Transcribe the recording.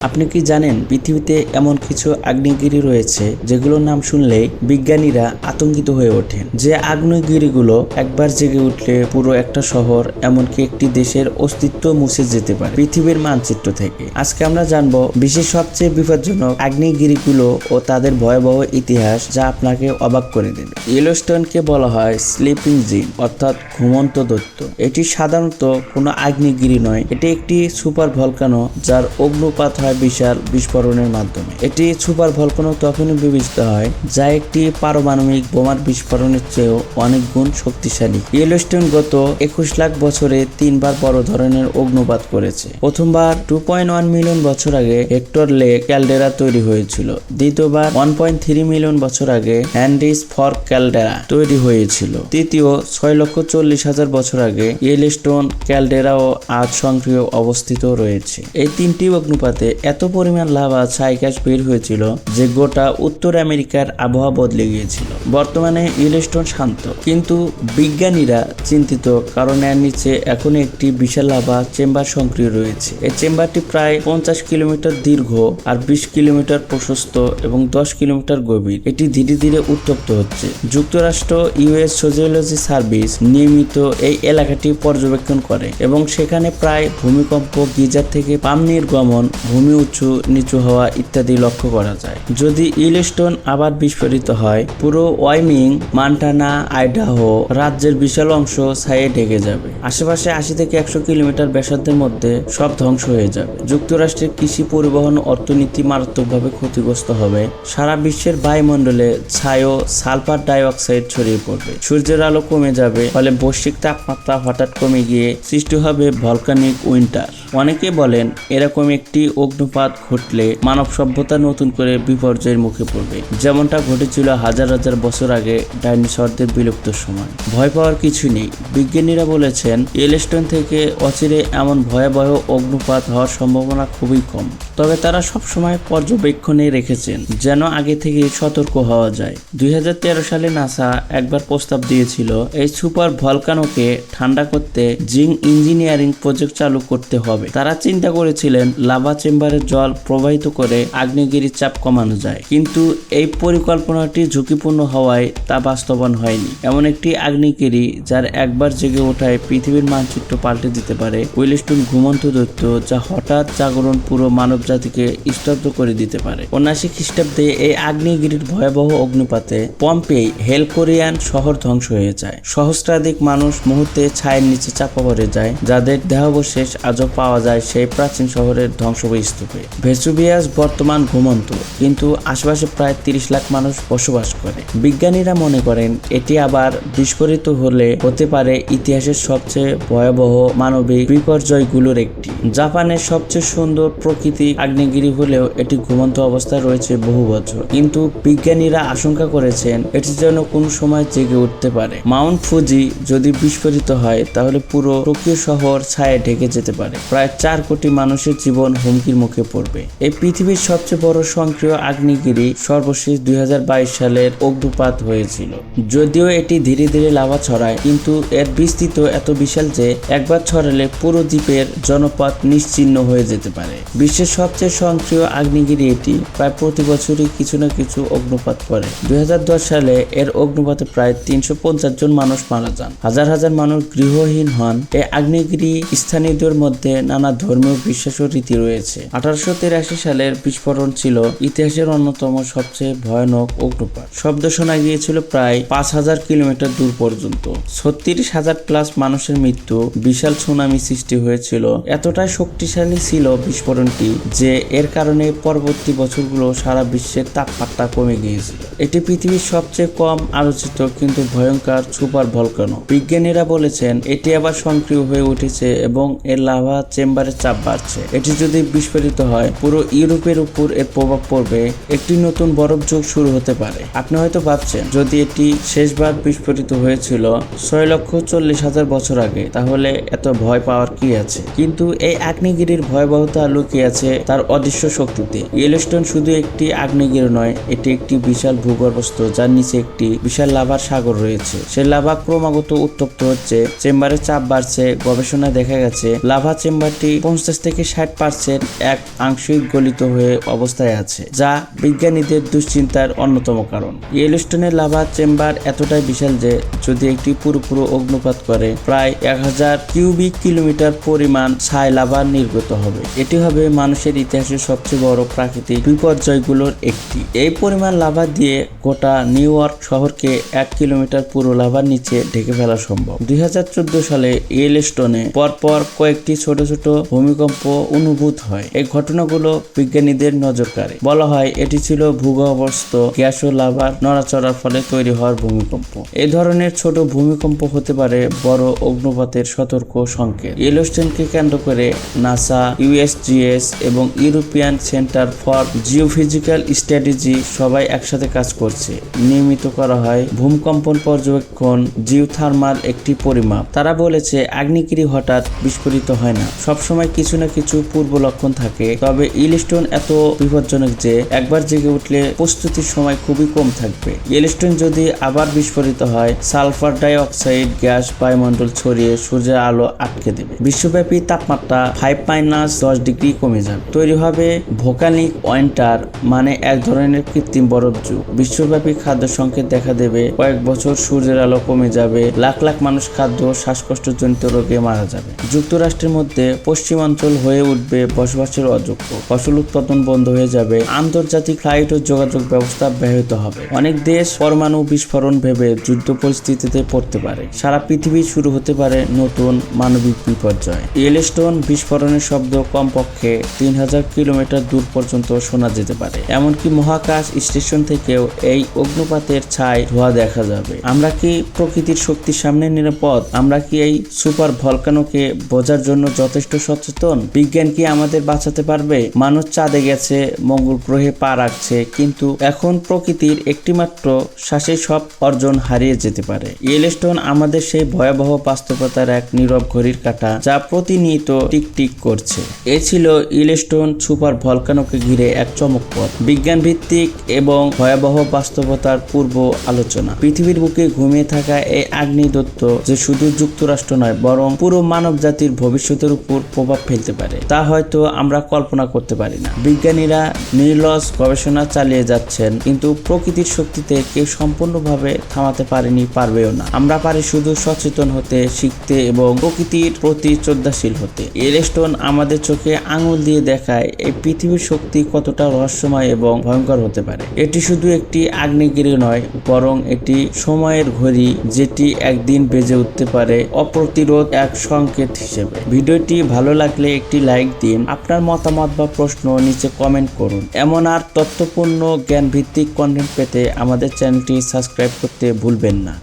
আপনি কি জানেন পৃথিবীতে এমন কিছু আগ্নেয়গিরি রয়েছে যেগুলোর নাম শুনলেই বিজ্ঞানীরা আতঙ্কিত হয়ে ওঠেন। যে আগ্নেয়গিরিগুলো একবার জেগে উঠলে পুরো একটা শহর এমনকি একটি দেশের অস্তিত্ব মুছে যেতে পারে পৃথিবীর মানচিত্র থেকে। আজকে আমরা জানবো বিশ্বের সবচেয়ে বিপজ্জনক আগ্নেয়গিরিগুলো ও তাদের ভয়াবহ ইতিহাস, যা আপনাকে অবাক করে দেবে। ইয়েলোস্টোনকে বলা হয় স্লিপিং জিন অর্থাৎ ঘুমন্ত দৈত্য। এটি সাধারণত কোনো আগ্নেয়গিরি নয়, এটি একটি সুপার ভলকানো যার অগ্নুৎপাত হয় বিশাল বিস্ফোরণের মাধ্যমে। এটি সুপার ভলকানো তখনই বিবেচিত হয় যা একটি পারমাণবিক বোমার বিস্ফোরণের চেয়েও অনেক গুণ শক্তিশালী। ইয়েলোস্টোন গত 21 লাখ বছরে 3বার বড় ধরনের অগ্নুৎপাত করেছে। প্রথমবার 2.1 মিলিয়ন বছর আগে হেক্টর লেক ক্যালডেরা তৈরি হয়েছিল। দ্বিতীয়বার 1.3 মিলিয়ন বছর আগে হ্যান্ডিস ফর্ক ক্যালডেরা তৈরি হয়েছিল। তৃতীয় 6,40,000 বছর আগে ইয়েলোস্টোন ক্যালডেরাও আজ সক্রিয় অবস্থিত রয়েছে। এই তিনটি অগ্নুৎপাতে এত পরিমাণ লাভা ছাই গ্যাস বের হয়েছিল যে গোটা উত্তর আমেরিকার আবহাওয়া বদলে গিয়েছিল। বর্তমানে ইয়েলোস্টোন শান্ত, কিন্তু বিজ্ঞানীরা চিন্তিত, কারণ এর নিচে এখন একটি বিশাল লাভা চেম্বার সক্রিয় রয়েছে। এই চেম্বারটি প্রায় 50 কিলোমিটার দীর্ঘ আর 20 কিলোমিটার প্রশস্ত এবং 10 কিলোমিটার গভীর। এটি ধীরে ধীরে উত্তপ্ত হচ্ছে। যুক্তরাষ্ট্র ইউএস জিওলজি সার্ভিস নিয়মিত এই এলাকাটি পর্যবেক্ষণ করে এবং সেখানে প্রায় ভূমিকম্প, গিজার থেকে পাম নির্গমন, ভূমি উঁচু নিচু হওয়া ইত্যাদি লক্ষ্য করা যায়। যদি ইয়েলোস্টোন আবার বিস্ফোরিত হয়, পুরো ওয়াইমিং, মন্টানা, আইডাহো রাজ্যের বিশাল অংশ ছায়ে ঢেকে যাবে। আশেপাশে 80 থেকে 100 কিলোমিটার ব্যাসার্ধের মধ্যে সব ধ্বংস হয়ে যাবে। যুক্তরাষ্ট্রের কৃষি, পরিবহন, অর্থনীতি মারাত্মকভাবে ক্ষতিগ্রস্ত হবে। সারা বিশ্বের বায়ুমণ্ডলে ছাই ও সালফার ডাই অক্সাইড ছড়িয়ে পড়বে। সূর্যের আলো কমে যাবে, ফলে বৈশ্বিক তাপমাত্রা হঠাৎ কমে গিয়ে সৃষ্টি হবে ভলকানিক উইন্টার। অনেকে বলেন এরকম একটি অগ্নুৎপাত ঘটলে মানব সভ্যতা নতুন করে বিপর্যয়ের মুখে পড়বে, যেমনটা ঘটেছিল হাজার হাজার বছর আগে ডাইনোসরদের বিলুপ্তির সময়। ভয় পাওয়ার কিছু নেই। বিজ্ঞানীরা বলেছেন ইয়েলোস্টোন থেকে অচিরে এমন ভয়াবহ অগ্নুৎপাত হওয়ার সম্ভাবনা খুবই কম, তবে তারা সবসময় পর্যবেক্ষণে রেখেছেন যেন আগে থেকে সতর্ক হওয়া যায়। 2013 সালে নাসা একবার প্রস্তাব দিয়েছিল এই সুপার ভলকানোকে ঠান্ডা করতে জিং ইঞ্জিনিয়ারিং প্রজেক্ট চালু করতে হবে। তারা চিন্তা করেছিলেন লাভা চেম্বারের জল প্রবাহিত করে আগ্নেয়গিরির চাপ কমানো যায়, কিন্তু এই পরিকল্পনাটি ঝুঁকিপূর্ণ হওয়ায় তা বাস্তবায়ন হয়নি। এমন একটি আগ্নেয়গিরি যার একবার জেগে ওঠায় পৃথিবীর মানচিত্র পাল্টে দিতে পারে ইয়েলোস্টোন ঘুমন্ত দৈত্য, যা হঠাৎ জাগরণ পুরো মানব জাতিকে স্তব্ধ করে দিতে পারে। 79 খ্রিস্টাব্দে এই আগ্নেয়গিরির ভয়াবহ অগ্নুৎপাতে পম্পেই হেলকোরিয়ান শহর ধ্বংস হয়ে যায়। সহস্রাধিক মানুষ মুহূর্তে ছায়ের নিচে চাপা পড়ে যায়, যাদের দেহাবশেষ আজও পাওয়া যায় সেই প্রাচীন শহরের ধ্বংসস্তূপে। ভেসুভিয়াস বর্তমান ঘুমন্ত, কিন্তু আশেপাশে প্রায় 30 লাখ মানুষ বসবাস করে। বিজ্ঞানীরা মনে করেন এটি আবার বিস্ফোরিত হলে হতে পারে ইতিহাসের সবচেয়ে ভয়াবহ মানবিক বিপর্যয়গুলোর একটি। জাপানের সবচেয়ে সুন্দর প্রাকৃতিক আগ্নেয়গিরি হলেও এটি ঘুমন্ত অবস্থায় রয়েছে বহু বছর, কিন্তু বিজ্ঞানীরা আশঙ্কা করেছেন এটি যেন কোন সময় জেগে উঠতে পারে। মাউন্ট ফুজি যদি বিস্ফোরিত হয়, তাহলে পুরো টোকিও শহর ছায়ে ঢেকে যেতে পারে। প্রায় 4 কোটি মানুষের জীবন হুমকির মুখে পড়বে। এই পৃথিবীর সবচেয়ে বড় সক্রিয় আগ্নেয়গিরি সর্বশেষ 2022 সালের অগ্নুৎপাত হয়েছিল। যদিও এটি ধীরে ধীরে লাভা ছড়ায়, কিন্তু এর বিস্তৃত এত বিশাল যে একবার ছড়ালে পুরো দ্বীপের জনপদ নিশ্চিহ্ন হয়ে যেতে পারে। বিশ্বের সবচেয়ে সক্রিয় আগ্নেয়গিরি এটি। প্রায় প্রতি বছরই কিছু না কিছু অগ্নুৎপাত করে। 2010 সালে এর অগ্নুৎপাতে প্রায় 350 জন মানুষ মারা যান, হাজার হাজার মানুষ গৃহহীন হন। এই আগ্নেয়গিরি স্থানীয়দের মধ্যে নানা ধর্মীয় বিশ্বাস ও রীতি রয়েছে। 1883 সালের বিস্ফোরণ ছিল ইতিহাসের অন্যতম সবচেয়ে ভয়ানক অগ্নুৎপাত। শব্দ শোনা গিয়েছিল প্রায় 5000 কিলোমিটার দূর পর্যন্ত। 36,000 প্লাস মানুষের মৃত্যু, বিশাল সুনামি সৃষ্টি হয়েছিল। এতটাই শক্তিশালী ছিল বিস্ফোরণটি যে এর কারণে পরবর্তী বছরগুলো সারা বিশ্বের তাপমাত্রা কমে গিয়েছিল। এটি পৃথিবীর সবচেয়ে কম আলোচিত কিন্তু ভয়ঙ্কর সুপার ভলকানো। বিজ্ঞানীরা বলেছেন এটি আবার সক্রিয় হয়ে উঠেছে এবং এর লাভা চেম্বারের চাপ বাড়ছে। এটি যদি বিস্ফোরিত হয়, পুরো ইউরোপের উপর এর প্রভাব পড়বে। একটি নতুন বরফ যুগ শুরু হতে পারে। আপনি হয়তো ভাবছেন যদি এটি শেষবার বিস্ফোরিত হয়েছিল 6,40,000 বছর আগে, তাহলে এত ভয় পাওয়ার কি আছে? কিন্তু এই আগ্নেয়গিরির ভয়াবহতা লুকিয়ে আছে তার অদৃশ্য শক্তিতে। ইয়েলোস্টোন শুধু একটি আগ্নেয়গিরি নয়, এটি একটি বিশাল ভূগর্ভস্থ যার নিচে একটি বিশাল লাভার সাগর রয়েছে। সেই লাভা ক্রমাগত উত্তপ্ত হচ্ছে, চেম্বারের চাপ বাড়ছে। গবেষণায় দেখা গেছে লাভা চেম্বার চেম্বারটি 50 থেকে 60% এক আংশিক গলিত হয়ে অবস্থায় আছে, যা বিজ্ঞানীদের দুশ্চিন্তার অন্যতম কারণ। ইয়েলোস্টোনের লাভা চেম্বার এতটাই বিশাল যে যদি একটি পুরোপুরো অগ্নুৎপাত করে প্রায় 1000 কিউবিক কিলোমিটার পরিমাণ ছাই লাভা নির্গত হবে। এটি হবে মানুষের ইতিহাসের সবচেয়ে বড় প্রাকৃতিক বিপর্যয়গুলোর একটি। এই পরিমাণ লাভা দিয়ে গোটা নিউ ইয়র্ক শহরকে 1 কিলোমিটার পুরো লাভার নিচে ঢেকে ফেলা সম্ভব। 2014 সালে ইয়েলোস্টোনে পরপর কয়েকটি ছোট ছোট ভূমিকম্প অনুভূত হয়। এই ঘটনাগুলো বিজ্ঞানীদের নজর কাড়ে। বলা হয় এটি ছিল ভূগর্ভস্থ গ্যাস ও লাভার নড়াচড়ার ফলে তৈরি হওয়ার ভূমিকম্প। এই ধরনের ছোট ভূমিকম্প হতে পারে বড় অগ্নুৎপাতের সতর্ক সংকেত। ইয়েলোস্টোনকে কেন্দ্র করে নাসা, ইউএসজিএস এবং European centre for geophysical strategy সবাই একসাথে কাজ করছে। নিয়মিত করা হয় ভূমিকম্পন পর্যবেক্ষণ, জিওথার্মাল একটি পরিমাপ। তারা বলেছে আগ্নেয়গিরি হঠাৎ বিস্ফোরিত হয় না, সবসময় কিছু না কিছু পূর্ব লক্ষণ থাকে। তবে ইয়েলোস্টোন এত বিপজ্জনক যে একবার জেগে উঠলে প্রস্তুতির সময় খুবই কম থাকবে। ইয়েলোস্টোন যদি আবার বিস্ফোরিত হয়, সালফার ডাই অক্সাইড গ্যাস বায়ুমণ্ডল ছড়িয়ে সূর্যের আলো আটকে দেবে। বিশ্বব্যাপী তাপমাত্রা 5-10 ডিগ্রি কমে যাবে। তৈরি হবে ভোলকানিক ওয়াইন্টার, মানে এক ধরনের কৃত্রিম বরফ যুগ। বিশ্বব্যাপী খাদ্য সংকট দেখা দেবে। কয়েক বছর সূর্যের আলো কমে যাবে। লাখ লাখ মানুষ খাদ্য ও শ্বাসকষ্টজনিত রোগে মারা যাবে। যুক্তরাষ্ট্রের মধ্যে পশ্চিমাঞ্চল হয়ে উঠবে বসবাসের অযোগ্য। ফসল উৎপাদন বন্ধ হয়ে যাবে। আন্তর্জাতিক ফ্লাইট ও যোগাযোগ ব্যবস্থা ব্যাহত হবে। অনেক দেশ পরমাণু বিস্ফোরণ ভেবে যুদ্ধ পরিস্থিতিতে পড়তে পারে। সারা পৃথিবী শুরু হতে পারে নতুন মানবিক বিপর্যয়। ইয়েলোস্টোন বিস্ফোরণের শব্দ কমপক্ষে 3000 কিলোমিটার দূর পর্যন্ত শোনা যেতে পারে। এমনকি মহাকাশ স্টেশন থেকেও এই অগ্নুৎপাতের ছাই ধোঁয়া দেখা যাবে। আমরা কি প্রকৃতির শক্তির সামনে নিরাপদ? আমরা কি এই সুপার ভলকানোকে বোঝার জন্য যথেষ্ট সচেতন? বিজ্ঞান কি আমাদের বাঁচাতে পারবে? মানুষ চাঁদে গেছে, মঙ্গল গ্রহে পা রাখছে, কিন্তু এখন প্রকৃতির একটিমাত্র শ্বাসে সব অর্জন হারিয়ে যেতে পারে। ইয়েলোস্টোন আমাদের সেই ভয়াবহ বাস্তবতার এক নীরব ঘড়ির কাঁটা, যা প্রতিনিয়ত টিকটিক করছে। এ ছিল ইয়েলোস্টোন সুপার ভলকানোকে ঘিরে এক চমকপ্রদ, বিজ্ঞান ভিত্তিক এবং ভয়াবহ বাস্তবতার পূর্ব আলোচনা। পৃথিবীর বুকে ঘুমিয়ে থাকা এই আগ্নেয়দত্ত যে শুধু যুক্তরাষ্ট্র নয়, বরং পুরো মানব জাতির ভবিষ্যতের উপর প্রভাব ফেলতে পারে, তা হয়তো আমরা কল্পনা করতে পারি না। বিজ্ঞানীরা নির্লস গবেষণা চালিয়ে যাচ্ছেন, কিন্তু প্রকৃতির শক্তিতে কেউ সম্পূর্ণভাবে থামাতে পারেনি, পারবেও না। আমরা পারি শুধু সচেতন হতে, শিখতে এবং প্রকৃতির প্রতি শ্রদ্ধাশীল হতে। ইয়েলোস্টোন আমাদের চোখে আঙুল দিয়ে দেখায় এই পৃথিবীর শক্তি কতটা রহস্যময় এবং ভয়ঙ্কর হতে পারে। এটি শুধু একটি আগ্নেয়গিরি নয়, বরং এটি সময়ের ঘড়ি, যেটি একদিন বেজে উঠতে পারে অপ্রতিরোধ এক সংকেত হিসেবে। ভিডিওটি ভালো লাগলে একটি লাইক দিন। আপনার মতামত বা প্রশ্ন নিচে কমেন্ট করুন। এমন আর তথ্যপূর্ণ জ্ঞান ভিত্তিক কন্টেন্ট পেতে আমাদের চ্যানেলটি সাবস্ক্রাইব করতে ভুলবেন না।